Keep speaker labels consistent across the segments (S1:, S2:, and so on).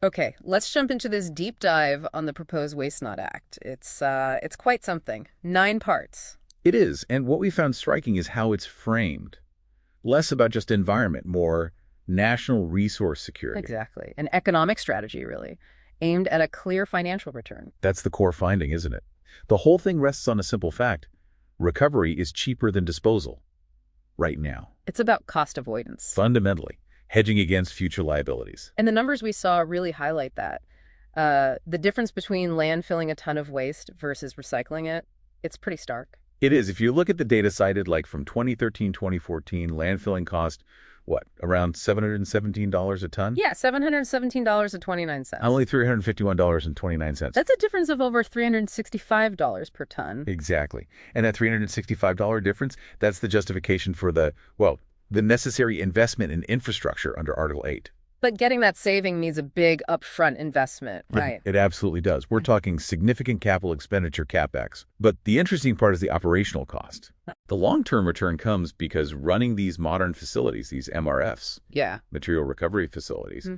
S1: Okay, let's jump into this deep dive on the proposed WasteNot Act. It's quite something. 9 parts.
S2: It is, and what we found striking is how it's framed. Less about just environment, more national resource security.
S1: Exactly. An economic strategy, really, aimed at a clear financial return.
S2: That's the core finding, isn't it? The whole thing rests on a simple fact. Recovery is cheaper than disposal. Right now.
S1: It's about cost avoidance.
S2: Fundamentally, hedging against future liabilities.
S1: And the numbers we saw really highlight that. The difference between landfilling a ton of waste versus recycling it, it's pretty stark.
S2: It is. If you look at the data cited, like from 2013, 2014, landfilling cost, what, around $717 a ton?
S1: Yeah, $717.29.
S2: Only $351.29.
S1: That's a difference of over $365 per ton.
S2: Exactly. And that $365 difference, that's the justification for the necessary investment in infrastructure under Article 8.
S1: But getting that saving needs a big upfront investment, right?
S2: It absolutely does. We're talking significant capital expenditure, CapEx. But the interesting part is the operational cost. The long-term return comes because running these modern facilities, these MRFs,
S1: Yeah.
S2: material recovery facilities,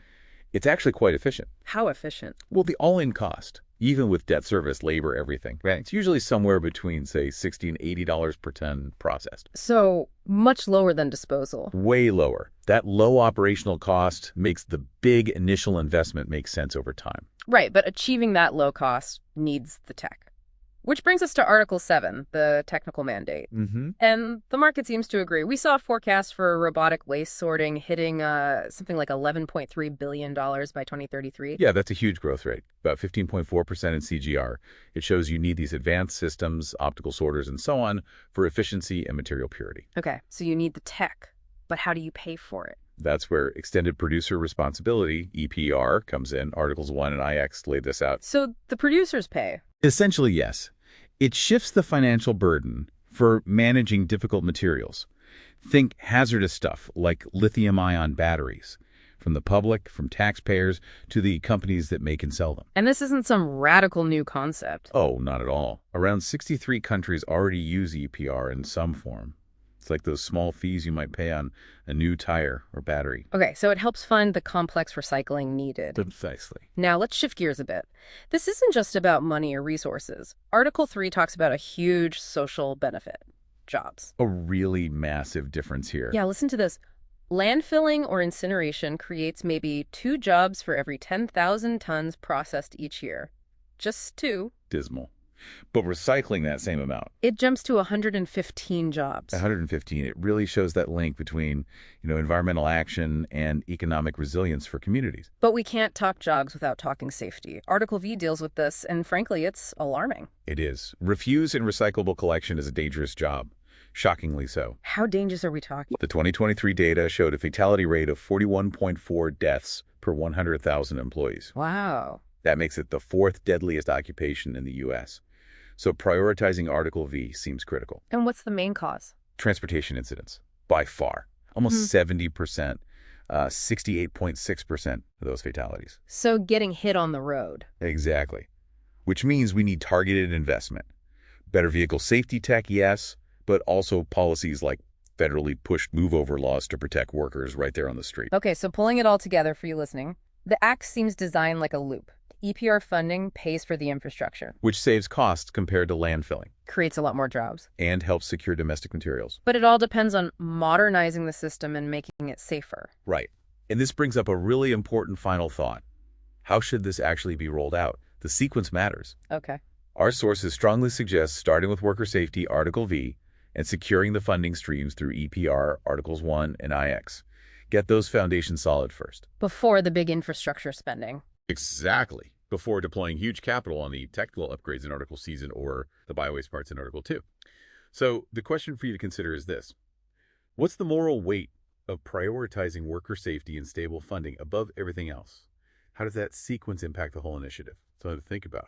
S2: it's actually quite efficient.
S1: How efficient?
S2: Well, the all-in cost, even with debt service, labor, everything, right? It's usually somewhere between, say, $60 and $80 per ton processed.
S1: So much lower than disposal.
S2: Way lower. That low operational cost makes the big initial investment make sense over time.
S1: Right, but achieving that low cost needs the tech. Which brings us to Article 7, the technical mandate. And the market seems to agree. We saw forecasts for robotic waste sorting hitting something like $11.3 billion by 2033.
S2: Yeah, that's a huge growth rate, about 15.4% in CGR. It shows you need these advanced systems, optical sorters, and so on for efficiency and material purity.
S1: Okay, so you need the tech, but how do you pay for it?
S2: That's where extended producer responsibility, EPR, comes in. Articles 1 and IX lay this out.
S1: So the producers pay.
S2: Essentially, yes. It shifts the financial burden for managing difficult materials. Think hazardous stuff like lithium-ion batteries, from the public, from taxpayers, to the companies that make and sell them.
S1: And this isn't some radical new concept.
S2: Oh, not at all. Around 63 countries already use EPR in some form. It's like those small fees you might pay on a new tire or battery.
S1: Okay, so it helps fund the complex recycling needed.
S2: Precisely.
S1: Now, let's shift gears a bit. This isn't just about money or resources. Article 3 talks about a huge social benefit. Jobs.
S2: A really massive difference here.
S1: Yeah, listen to this. Landfilling or incineration creates maybe 2 jobs for every 10,000 tons processed each year. Just 2.
S2: Dismal. But recycling that same amount.
S1: It jumps to 115 jobs.
S2: 115. It really shows that link between, environmental action and economic resilience for communities.
S1: But we can't talk jobs without talking safety. Article V deals with this, and frankly, it's alarming.
S2: It is. Refuse and recyclable collection is a dangerous job. Shockingly so.
S1: How dangerous are we talking?
S2: The 2023 data showed a fatality rate of 41.4 deaths per 100,000 employees.
S1: Wow.
S2: That makes it the 4th deadliest occupation in the U.S. So prioritizing Article V seems critical.
S1: And what's the main cause?
S2: Transportation incidents, by far. Almost 70%, 68.6% of those fatalities.
S1: So getting hit on the road.
S2: Exactly. Which means we need targeted investment. Better vehicle safety tech, yes, but also policies like federally pushed move-over laws to protect workers right there on the street.
S1: Okay, so pulling it all together for you listening, the Act seems designed like a loop. EPR funding pays for the infrastructure.
S2: Which saves costs compared to landfilling.
S1: Creates a lot more jobs.
S2: And helps secure domestic materials.
S1: But it all depends on modernizing the system and making it safer.
S2: Right. And this brings up a really important final thought. How should this actually be rolled out? The sequence matters.
S1: Okay.
S2: Our sources strongly suggest starting with worker safety, Article V, and securing the funding streams through EPR, Articles 1 and IX. Get those foundations solid first.
S1: Before the big infrastructure spending.
S2: Exactly. Before deploying huge capital on the technical upgrades in Article C or the biowaste parts in Article 2. So the question for you to consider is this. What's the moral weight of prioritizing worker safety and stable funding above everything else? How does that sequence impact the whole initiative? Something to think about.